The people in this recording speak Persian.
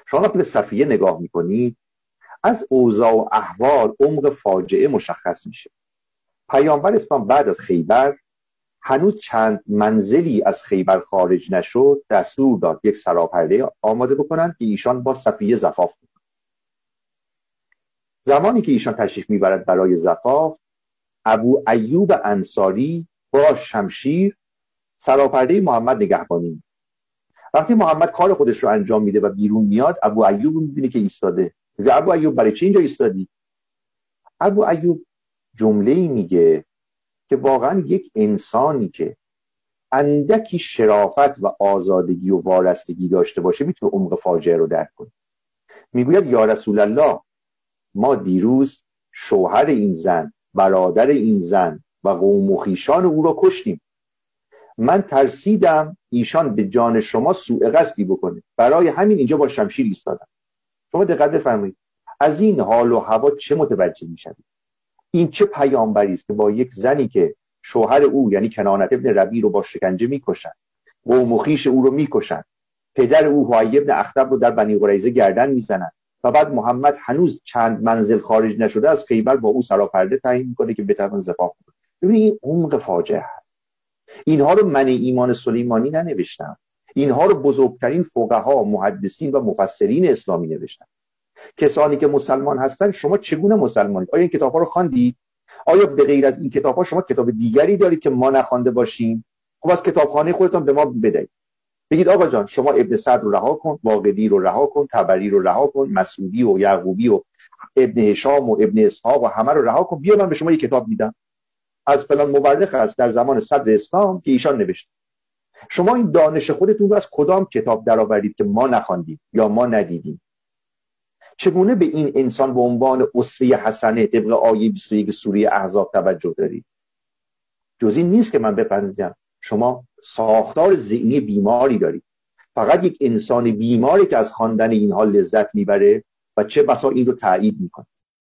شما وقتی به صفیه نگاه میکنید از اوضاع و احوال عمق فاجعه مشخص میشه. پیامبر اسلام بعد از خیبر هنوز چند منزلی از خیبر خارج نشد، دستور داد یک سراپرده آماده بکنن که ایشان با صفیه زفاف بکنن. زمانی که ایشان تشریف میبرد برای زفاف، ابو ایوب انصاری با شمشیر سراپرده محمد نگهبانی. وقتی محمد کار خودش رو انجام میده و بیرون میاد، ابو ایوب میبینه که ایستاده. میگه ابو ایوب برای چی اینجا ایستادی؟ ابو ایوب جمله‌ای میگه که واقعا یک انسانی که اندکی شرافت و آزادگی و وارستگی داشته باشه میتونه عمق فاجعه رو درک کنه. میگوید یا رسول الله، ما دیروز شوهر این زن، برادر این زن و قوم و خویشان او را کشتیم. من ترسیدم ایشان به جان شما سوء قصدی بکنه، برای همین اینجا با شمشیر ایستادم. شما دقت بفرمایید از این حال و هوا چه متوجه میشوید؟ این چه پیامبری است که با یک زنی که شوهر او یعنی کنانت ابن ربیع رو با شکنجه میکشن، قوم و خویش او رو میکشن، پدر او حوی ابن اخطب رو در بنی قریظه گردن میزنن و بعد محمد هنوز چند منزل خارج نشده از خیبر با او سراپرده تعیین میکنه که بتوان زفاف کنه. ببینید این عمق فاجعه هست. اینها رو من ایمان سلیمانی ننوشتم، اینها رو بزرگترین فقها، محدثین و مفسرین اسلامی نوشتن. کسانی که مسلمان هستن، شما چگونه مسلمانید؟ آیا این کتاب‌ها رو خواندید؟ آیا به غیر از این کتاب‌ها شما کتاب دیگری دارید که ما نخوانده باشیم؟ خب از کتابخانه خودتون به ما بدهید. بگید آقا جان شما ابن سعد رو رها کن، واقدی رو رها کن، طبری رو رها کن، مسعودی و یعقوبی و ابن هشام و ابن اسحاق و همه رو رها کن، بیا من به شما یک کتاب میدم از فلان مورخ است در زمان صدر اسلام که ایشان نوشته. شما این دانش خودتون رو از کدام کتاب درآورید که ما نخواندیم یا ما ندیدیم؟ چگونه به این انسان به عنوان اسوه حسنه طبق آیه 21 سوره احزاب توجه دارید؟ جز این نیست که من بپندارم شما ساختار ذهنی بیماری دارید. فقط یک انسان بیماری که از خواندن اینها لذت میبره و چه بسا این رو تایید میکنه.